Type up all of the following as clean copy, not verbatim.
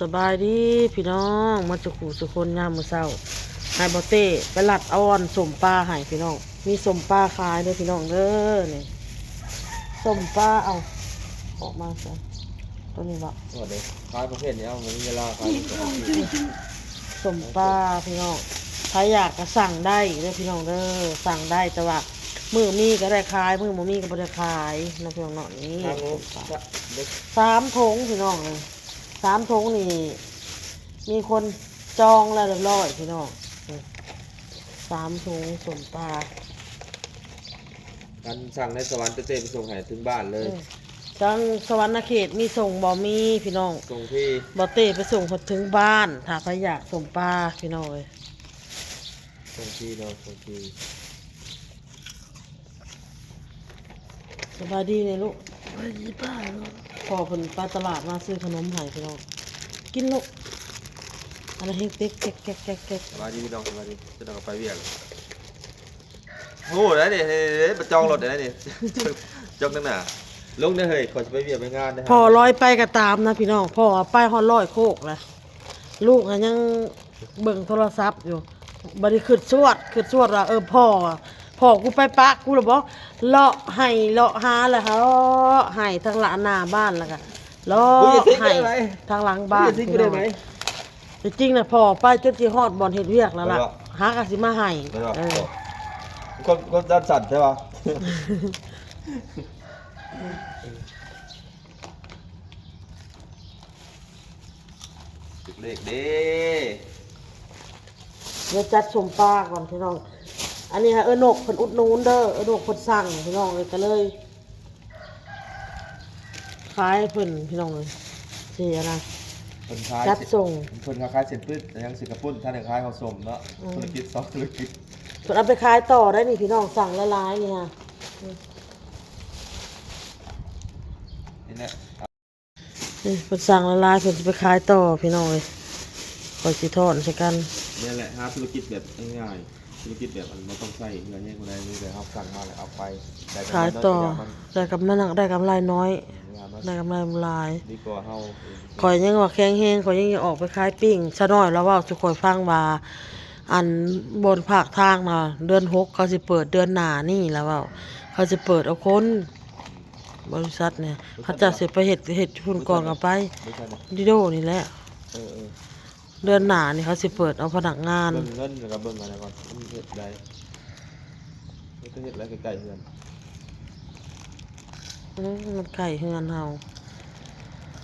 สบายดีพี่น้องมาจุกูสุคนยามมื้อเช้าให้บ่เต้ไปลัดเอาอ่อนสมปลาให้พี่น้องมีสมปลาขายเด้อพี่น้องเด้อนี่สมปลาเอาออกมาซะตัวนี้บ่ ก็เด็กขายประเภทนี้มันมีเวลาขาย สมปลาพี่น้องถ้าอยากก็สั่งได้เด้อพี่น้องเด้อสั่งได้แต่ว่ามื้อมีก็ได้ขายมื้อบ่มีก็บ่ได้ขายนะพี่น้องเนาะนี่ ทางโน้ 3 ถุงพี่น้องเลย3 ถุงนี่มีคนจองแล้วเรียบร้อยพี่น้อง3 ถุงสมปลา การสั่งในสวรรค์เต้ไปส่งให้ถึงบ้านเลย จังสวรรณเขตมีส่งบ่มีพี่น้อง ส่งที่ บ่เต้ไปส่งถึงบ้านถ้าใครอยากสมปลาพี่น้องเลย ส่งที่เราส่งที่ สบายดีเลยลูกสบายดีป้าพ่อเพิ่นไปตลาดมาซื้อขนมให้พี่น้องกินลูกอันนั้นเฮ็ดเต๊กแก๊ก สบายดีพี่น้องสบายดีจะต้องไปเวียกโอ้ได้เนี่ยมาจองรถได้เนี่ยจองตั้งหน้าลงได้เฮ้ยขอจะไปเวียกไปงานนะ พ่อลอยไปก็ตามนะพี่น้องพ่อไปฮอด100 โคกนะลูกยังเบิ่งโทรศัพท์อยู่บ่ได้ขึ้นสวดว่าพ่อกูไปปะกูเลยบอกเลาะให้เลาะหาแล้วค่ะเลาะให้ทางหลังหน้าบ้านแล้วก็เลาะให้ทางหลังบ้าน ทิ้งไปได้ไหม จริงๆนะพ่อไปจนสิฮอดบ่อนเฮ็ดเวียกแล้วล่ะหากะสิมาให้ คนด้านสั่นใช่ป่ะเล็กเด้ เดี๋ยวจัดสมปลาก่อนพี่น้องอันนี้ฮะนกเพิ่นอุดหนูนเด้อนกเพิ่นสั่งพี่น้องเลยก็เลยขายเพิ่นพี่น้องเลยสิอะไร คนขาย จัดส่ง คนขายเสร็จปุ๊บยังสิกระปุ้นท่านขายเขาสมเนาะธุรกิจสองธุรกิจ เพิ่นเอาไปขายต่อได้นี่พี่น้องสั่งละลายนี่ฮะ นี่แหละ นี่เพิ่นสั่งละลายเพิ่นสิไปขายต่อพี่น้องเลยคอยสิทอดใส่กัน นี่แหละหาธุรกิจแบบง่ายๆธุรกิจแบบมันไม่ต้องใส่เงินเยอะคนใดมีแต่เขาสั่งมาแล้วเอาไป ขายต่อได้กำไรได้กำไรน้อยได้กำไรหลาย ดีกว่าเขา ข่อยยังว่าแข็งแฮงข่อยยังออกไปขายปิ้งซะน้อยแล้วเว้าสุข่อยฟังว่าอันบนภาคทางน่ะเดือน6เขาสิเปิดเดือนหน้านี่แล้วเว้าเขาสิเปิดเอาคนบริษัทเนี่ยเขาจะสิไปเฮ็ดหุ้นก่อนก็ไป ไม่ใช่นะ ดิโดนี่แหละ เออ เดือนหน้านี่เขาสิเปิดเอาพนักงาน เบิ่งเงินแล้วก็เบิ่งอะไรก่อนมันเห็ดใดมันก็เห็ดอะไรไกลๆเงิน มันไก่เฮือนเฮา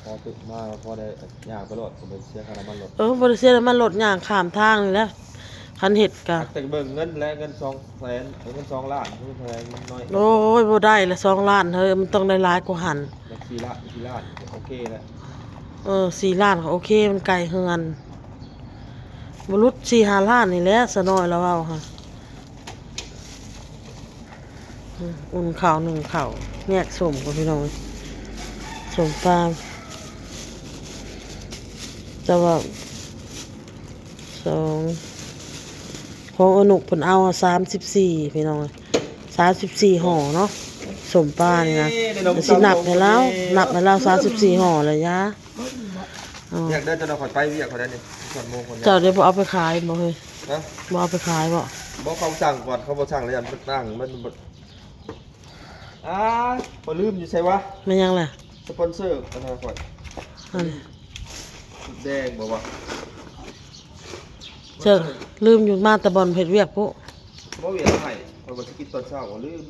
พอตึกมาพอได้ย่างไปรถผมไปเสียค่าน้ำมันรถ บ่ได้เสียน้ำมันรถย่างข้ามทางนี่แหละคันเฮ็ดก็ แต่เบิ่งเงินและเงิน200,000เงิน2 ล้านเงินแพงมันน้อย โอ้ยบ่ได้ละ2 ล้านเฮ้ยมันต้องได้หลายกว่าหัน แบบ4 ล้านโอเคแล้ว 4 ล้านก็โอเคมันไก่เฮือนบ่รุด4-5 ล้านนี่แหละซะน้อยแล้วเว้าค่ะอุ่นข้าวนึ่งข้าวแยกส้มกับพี่น้องส้มปลาจะว่า2ของอนุเพิ่นเอา34พี่น้อง34ห่อเนาะส้มปลานี่นะเดี๋ยวสินับให้แล้ว34ห่อเลยยะ อยากได้จะนอนขอไปเวียกเขาได้นี่ส่วนโมงคน เจ้าได้บ่เอาไปขายบ่เฮ้ย นะ บ่เอาไปขายบ่ บอกเขาสั่งก่อนเขาบอกสั่งแล้วยันตั้งมันบ่ลืมอยู่ใช่วะ แม่นยังแหละ สปอนเซอร์อันนั้นก่อน อันนี้ สุดแดงบอกว่า เจ้าลืมอยู่มาแต่บ่อนเฮ็ดเวียกพุ บ่เวียนให้เพราะว่าสิกินตอนเช้าบ่ลืม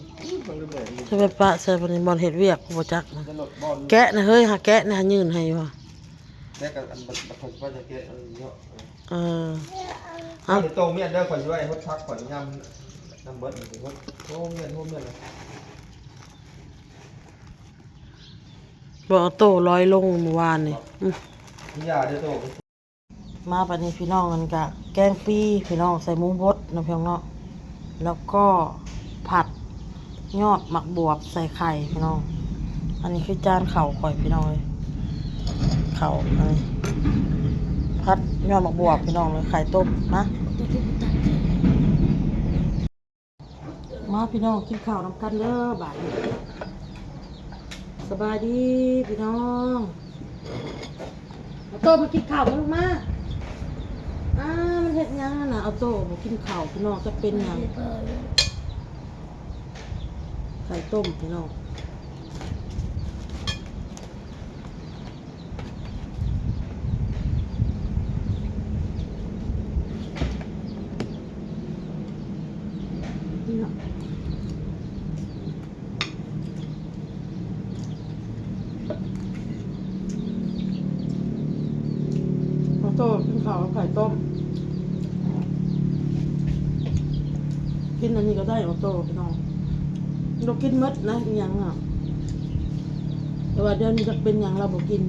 มันลืมแม่ลืม ถ้าไปปะใส่บ่อนบ่อนเฮ็ดเวียกบ่จักนะ จะลดบ่อน แกะนะเฮ้ยหาแกะนะยืนให้อยู่ว่ะ แม่กับอันบัดคนว่าจะเกะเนาะ เออ เอาตรงเมียนเด้อข่อยสิว่าให้ฮดทักข่อยยำน้ำเบิดนี่สิฮดโอ้เมียนเลย บ่เอาโต้ลอยลงเมื่อวานนี่อื้อ พี่ยาเด้อโต มาบัดนี้พี่น้องกันกะแกงปีพี่น้องใส่หมูบดเนาะพี่น้องเนาะแล้วก็ผัดยอดหมักบวบใส่ไข่พี่น้องอันนี้คือจานข้าวข่อยพี่น้องเลยข้าวอันนี้ผัดยอดหมักบวบพี่น้องเลยไข่ต้มนะมาพี่น้องกินข้าวน้ำกันเด้อบาดนี้สบายดีพี่น้องมา โตมากินข้าวมันมามันเห็ดหยังน่ะเอาโตมากินข้าวพี่น้องจะเป็นหยังไข่ต้มพี่น้องนี่เนาะเอาโตกินข้าวกับไข่ต้มกินอันนี้ก็ได้เอาโตพี่น้องเรากินมดนะอีหยังอ่ะแต่ว่าเดี๋ยวนี้จะเป็นหยังเราบ่กิน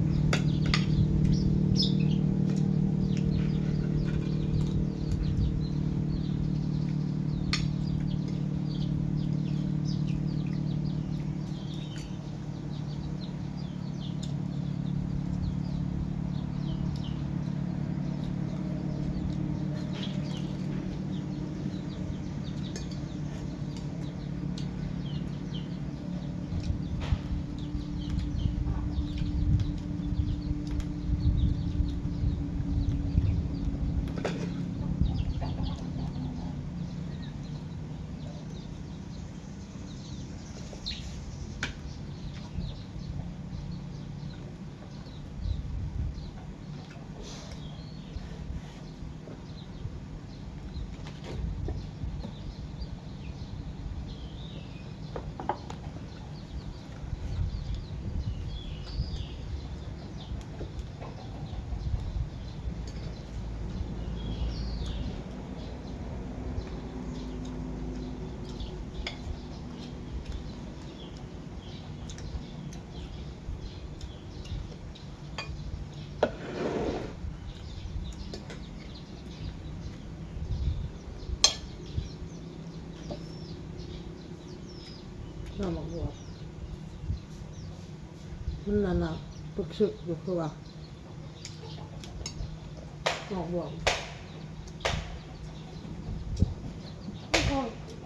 น้ำหมักบวบมันนั่นน่ะปึกซึกอยู่คือว่าหมักบวบ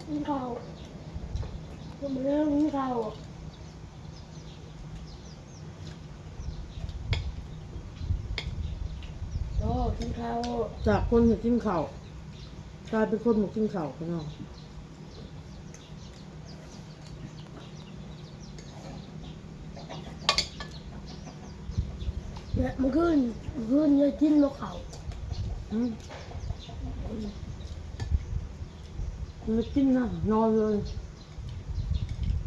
กินข้าวกินเรื่องกินข้าวโอ้กินข้าว จากคนที่กินข้าวกลายเป็นคนหมกกินข้าวพี่น้อง เนี่ยมันขึ้นเนี่ยกินมะเขา ไม่กินนะนอนเลย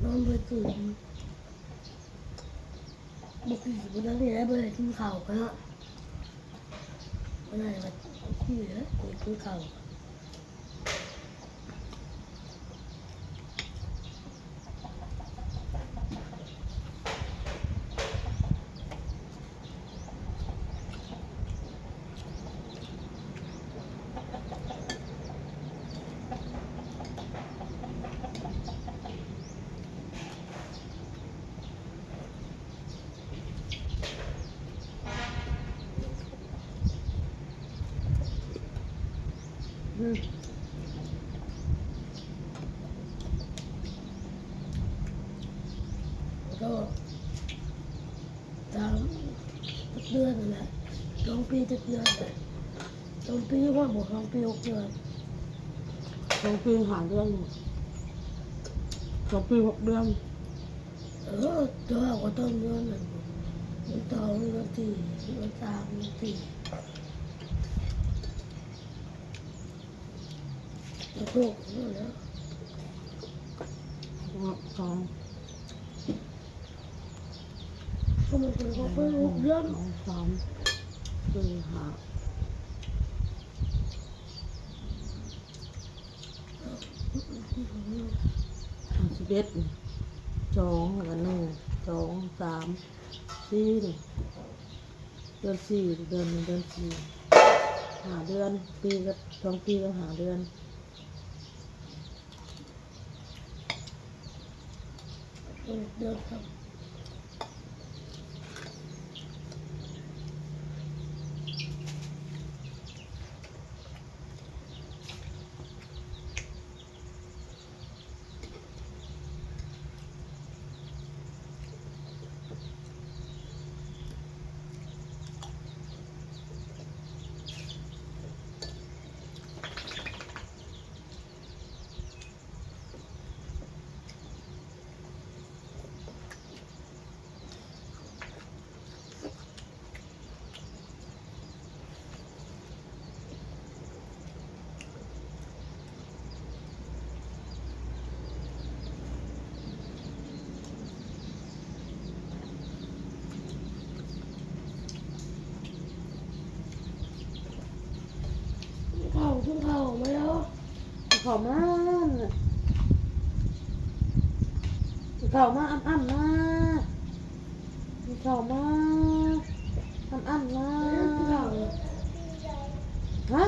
นอนไปตื่นบุกอีกวันนั้นเนี่ยไปกินข้าวกันละวันนั้นก็คุยเลยคุยกินข้าว ก็ตามเดือนนั่นแหละ2 ปีจะเดือนเลย2 ปีว่าบอก2 ปี 6 เดือน 2 ปีหาเดือน2 ปี6 เดือน ตัวก็ต้องเดือนหนึ่งวันต่อวันที่วันสามวันที่แล้วก็นั่นแหละ สอง ก็มันเป็นก็เป็น6 เดือน 2 3 4 5 11 2แล้วก็1 2 3 4เดือน4เดือน1เดือน4 5 เดือนปีกับ2 ปีกับ5 เดือน 6 เดือนครับ ข้าวมาข้าวมาอ้ำๆนะข้าวมาอ้ำๆนะ ข้าว ฮะ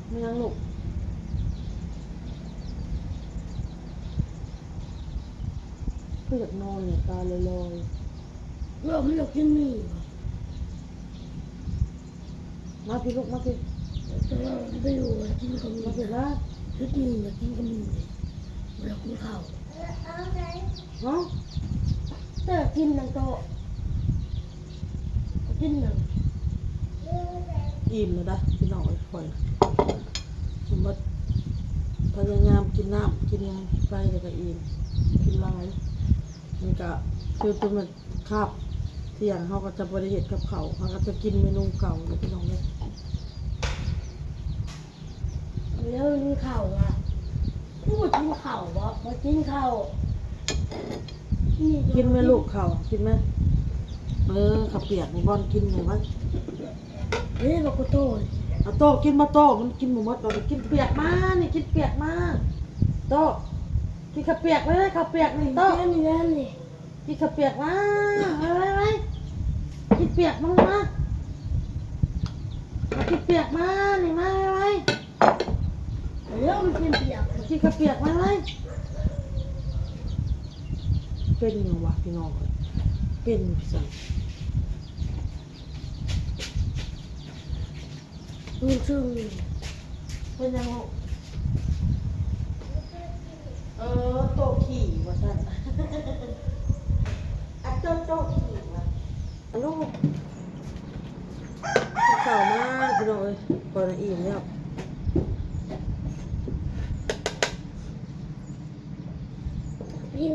ไม่ยังลูกคืออยากนอนเนี่ยตาลอย เราไม่อยากกินนี่ ๆมาพี่ลูกมาพี่ แต่ว่าไปอยู่กินกับ มา มี พี่นะ ชุดนี้อยากกินกับมีเลยไม่อยากกินข้าว เนาะ แต่กินนั่งโต๊ะกินนั่ง อิ่มเลยนะพี่น้องไอ้ข่อยผมว่าพยายามกินน้ำกินยังไปแล้วก็อิ่มกินหลายมันก็คือเป็นมันคาบเที่ยงเขาก็จะบริเหตุกับเขาเขาก็จะกินเมนูเก่าเลยพี่น้องเลย แล้วกินข้าวอ่ะพูดกินข้าววะพอกินข้าวนี่ กินไหมลูกเขากินไหมข้าวเปียกในบอนกินไหมวะ เฮ้ยบอกกูโตย เอาโตกินมาโตมันกินหมูมดเราไปกินเปียกมานี่กินเปียกมาโตกินข้าวเปียกไว้เลยข้าวเปียกนี่โต นี่นั่นนี่ กินข้าวเปียกมาไว้กินเปียกมามากินเปียกมานี่มาไว้ แล้วมันเป็นเปียก กินข้าวเปียกมาไว้เป็นยังวะพี่น้องเป็นสั่ง มันซึ่ง เป็นยังโตขี่ว่าสั่นอัดโตขี่ว่ะลูกข่าวมากพี่น้องเอ้ยพอนะอิ่มแล้ว ยิ่ง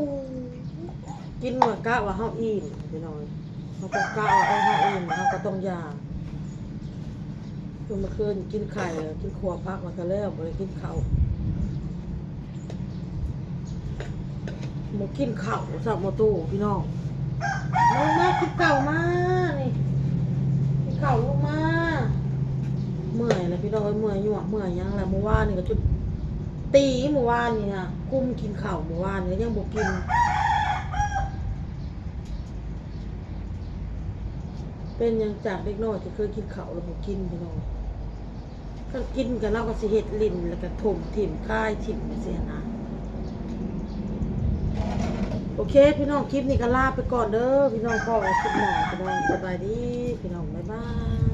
กินเมื่อกะว่าเฮาอิ่มพี่น้องเฮาก็กะว่าเฮาอิ่มเฮาก็ต้องยาเมื่อคืนกินไข่กินขัวพักมาก็แล้วบ่ได้กินข้าวบ่กินข้าวสับบ่ตู้พี่น้องลงมากินข้าวมานี่กินข้าวลงมาเมื่อยแล้วพี่น้องเอ้ยเมื่อยหยวกเมื่อยหยังแล้วเมื่อวานนี่ก็จุดตีเมื่อวานนี่น่ะกุมกินข้าวเมื่อวานนี่ยังบ่กินเป็นหยังจากเด็กน้อยที่เคยกินข้าวแล้วบ่กินพี่น้องก็กินกันเราก็สิเฮ็ดลิ้นแล้วก็ถมถิ่มคายถิ่มไปเสียนะโอเคพี่น้องคลิปนี้ก็ลาไปก่อนเด้อพี่น้องพ่อคลิปหน้าพี่น้องสบายดีพี่น้องบ๊ายบาย